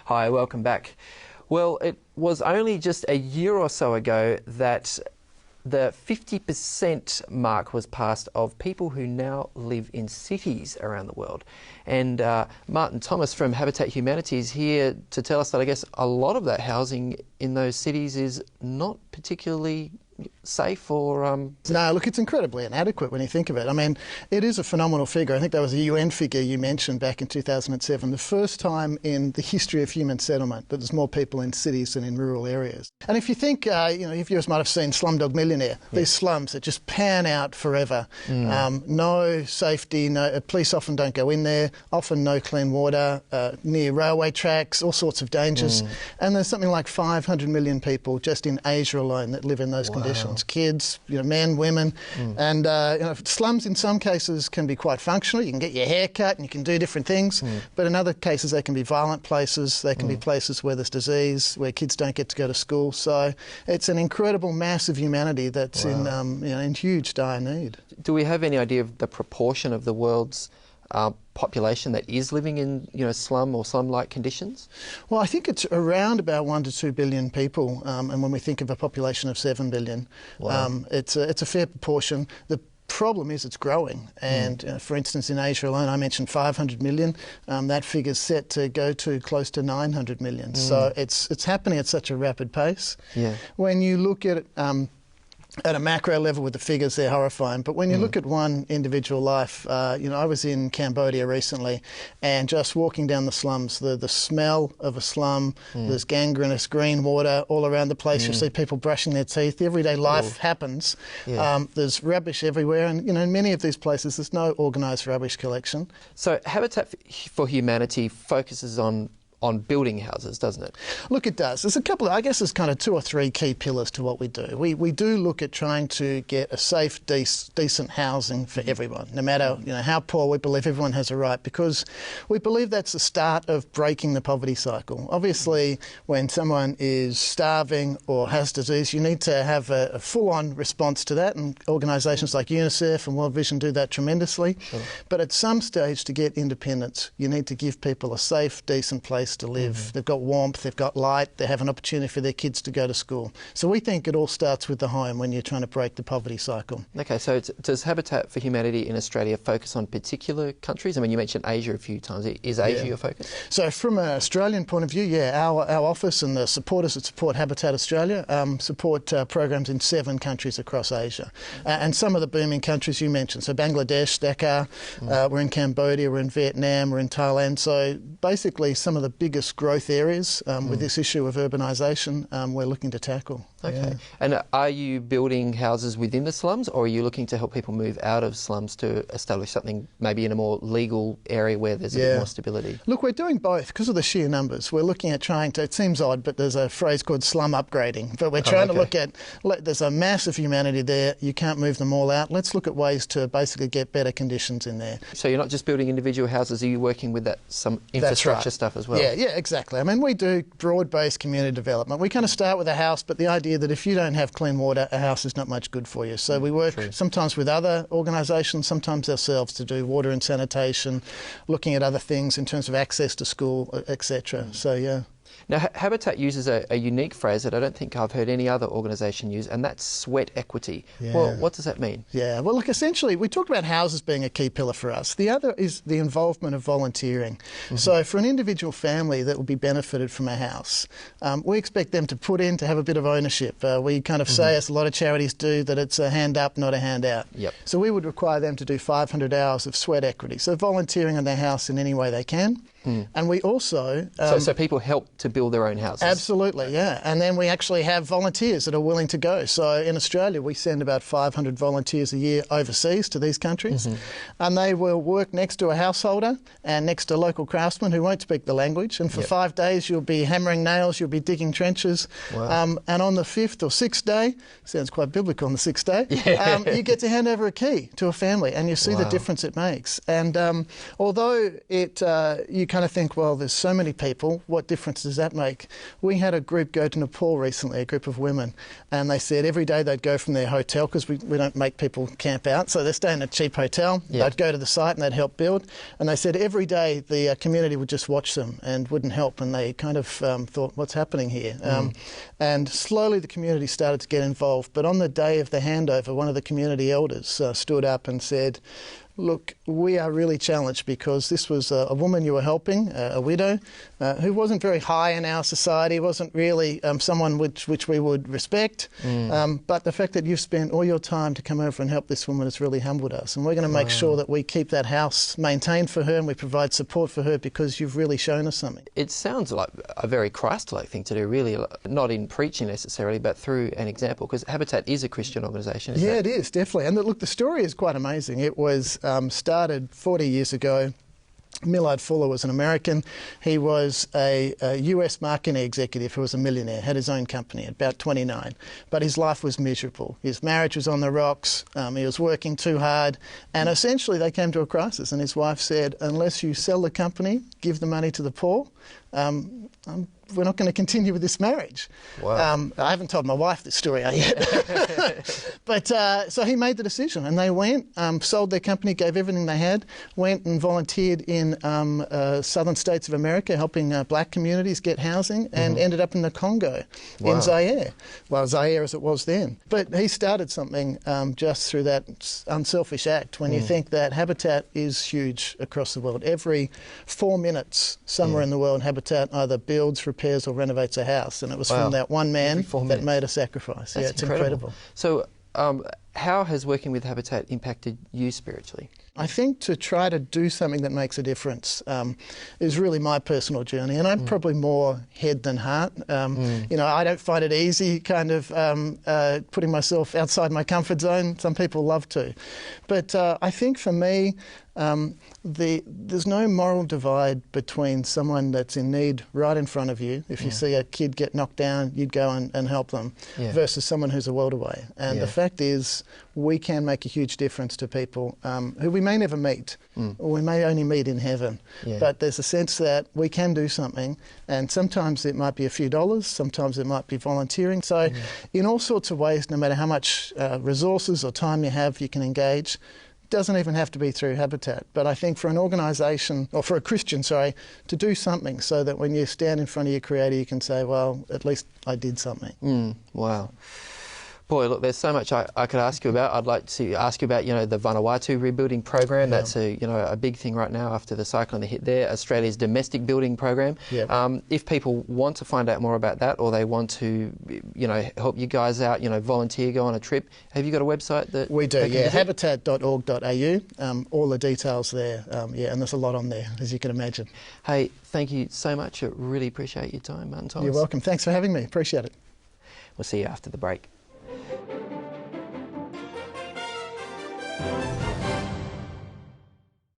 Hi, welcome back. Well, it was only just a year or so ago that the 50% mark was passed of people who now live in cities around the world. And Martin Thomas from Habitat Humanity is here to tell us that I guess a lot of that housing in those cities is not particularly safe or... No, look, it's incredibly inadequate when you think of it. I mean, it is a phenomenal figure. I think that was a UN figure you mentioned back in 2007, the first time in the history of human settlement that there's more people in cities than in rural areas. And if you think, you know, you viewers might have seen Slumdog Millionaire, these slums that just pan out forever. No safety, police often don't go in there, often no clean water, near railway tracks, all sorts of dangers. And there's something like 500 million people just in Asia alone that live in those conditions. Kids, you know, men, women, and you know, slums in some cases can be quite functional. You can get your hair cut and you can do different things, but in other cases they can be violent places. They can be places where there's disease, where kids don't get to go to school. So it's an incredible mass of humanity that's in, you know, in huge dire need. Do we have any idea of the proportion of the world's population that is living in, you know, slum or slum-like conditions? Well, I think it's around about 1 to 2 billion people, and when we think of a population of 7 billion, it's a fair proportion. The problem is it's growing, and for instance in Asia alone, I mentioned 500 million, that figure's set to go to close to 900 million. So it's happening at such a rapid pace. When you look at it, at a macro level with the figures, they're horrifying. But when you look at one individual life, you know, I was in Cambodia recently, and just walking down the slums, the smell of a slum, there's gangrenous green water all around the place. You see people brushing their teeth. The everyday life happens. There's rubbish everywhere, and you know, in many of these places, there's no organised rubbish collection. So Habitat for Humanity focuses on building houses, doesn't it? Look, it does. There's a couple of, I guess there's kind of 2 or 3 key pillars to what we do. We do look at trying to get a safe, decent housing for everyone. No matter, you know, how poor, we believe everyone has a right, because we believe that's the start of breaking the poverty cycle. Obviously, when someone is starving or has disease, you need to have a full-on response to that, and organisations like UNICEF and World Vision do that tremendously. But at some stage, to get independence, you need to give people a safe, decent place to live. They've got warmth, they've got light, they have an opportunity for their kids to go to school. So we think it all starts with the home when you're trying to break the poverty cycle. Okay, so does Habitat for Humanity in Australia focus on particular countries? I mean, you mentioned Asia a few times. Is Asia your focus? So from an Australian point of view, our office and the supporters that support Habitat Australia support programs in 7 countries across Asia. And some of the booming countries you mentioned, so Bangladesh, Dhaka, we're in Cambodia, we're in Vietnam, we're in Thailand. So basically some of the biggest growth areas with this issue of urbanisation we're looking to tackle. Okay. And are you building houses within the slums, or are you looking to help people move out of slums to establish something maybe in a more legal area where there's a bit more stability? Look, we're doing both because of the sheer numbers. We're looking at trying to, it seems odd, but there's a phrase called slum upgrading. But we're trying to look at, there's a massive humanity there, you can't move them all out. Let's look at ways to basically get better conditions in there. So you're not just building individual houses, are you working with some infrastructure stuff as well? Yeah, exactly. I mean, we do broad-based community development. We kind of start with a house, but the idea that if you don't have clean water, a house is not much good for you. So we work sometimes with other organisations, sometimes ourselves, to do water and sanitation, looking at other things in terms of access to school, etc. So, yeah. Now, Habitat uses a unique phrase that I don't think I've heard any other organisation use, and that's sweat equity. Well, what does that mean? Yeah, well, look, essentially, we talked about houses being a key pillar for us. The other is the involvement of volunteering. So for an individual family that will be benefited from a house, we expect them to put in, to have a bit of ownership. We kind of say, as a lot of charities do, that it's a hand up, not a hand out. So we would require them to do 500 hours of sweat equity, so volunteering on their house in any way they can. And we also... so people help to build their own houses? Absolutely, yeah. And then we actually have volunteers that are willing to go. So in Australia, we send about 500 volunteers a year overseas to these countries. And they will work next to a householder and next to local craftsmen who won't speak the language. And for 5 days, you'll be hammering nails, you'll be digging trenches. And on the 5th or 6th day, sounds quite biblical on the 6th day, you get to hand over a key to a family, and you see the difference it makes. And although you kind of think, well, there's so many people, what difference does that make? We had a group go to Nepal recently, a group of women, and they said every day they'd go from their hotel, because we don't make people camp out, so they're staying in a cheap hotel. They'd go to the site and they'd help build, and they said every day the community would just watch them and wouldn't help, and they kind of thought, what's happening here? And slowly the community started to get involved, but on the day of the handover, one of the community elders stood up and said, look, we are really challenged because this was a woman you were helping, a widow, who wasn't very high in our society, wasn't really someone which we would respect. But the fact that you've spent all your time to come over and help this woman has really humbled us. And we're going to make sure that we keep that house maintained for her and we provide support for her because you've really shown us something. It sounds like a very Christ-like thing to do, really, not in preaching necessarily, but through an example, because Habitat is a Christian organisation. Yeah, it is, definitely. And look, the story is quite amazing. It was started 40 years ago. Millard Fuller was an American. He was a US marketing executive who was a millionaire, had his own company at about 29. But his life was miserable. His marriage was on the rocks. He was working too hard. And essentially they came to a crisis. And his wife said, unless you sell the company, give the money to the poor, we're not going to continue with this marriage. Wow. I haven't told my wife this story yet. But so he made the decision, and they went, sold their company, gave everything they had, went and volunteered in southern states of America, helping black communities get housing, and ended up in the Congo, in Zaire. Well, Zaire as it was then. But he started something just through that unselfish act. When you think that Habitat is huge across the world, every 4 minutes somewhere in the world, Habitat either builds, repairs or renovates a house, and it was from that one man that made a sacrifice. That's it's incredible. So how has working with Habitat impacted you spiritually? I think to try to do something that makes a difference is really my personal journey, and I'm probably more head than heart. You know, I don't find it easy kind of putting myself outside my comfort zone. Some people love to. But I think for me, there's no moral divide between someone that's in need right in front of you. If you see a kid get knocked down, you'd go and help them, versus someone who's a world away. And the fact is, we can make a huge difference to people who we may never meet, or we may only meet in heaven. But there's a sense that we can do something, and sometimes it might be a few dollars, sometimes it might be volunteering. So in all sorts of ways, no matter how much resources or time you have, you can engage. Doesn't even have to be through Habitat, but I think for an organisation, or for a Christian, sorry, to do something so that when you stand in front of your Creator you can say, well, at least I did something. Wow. Boy, look, there's so much I could ask you about. I'd like to ask you about, you know, the Vanuatu rebuilding program. That's a big thing right now after the cyclone that hit there. Australia's domestic building program. If people want to find out more about that, or they want to, you know, help you guys out, you know, volunteer, go on a trip, have you got a website that we do? habitat.org.au. All the details there. And there's a lot on there, as you can imagine. Hey, thank you so much. I really appreciate your time, Martin Thomas. You're welcome. Thanks for having me. Appreciate it. We'll see you after the break.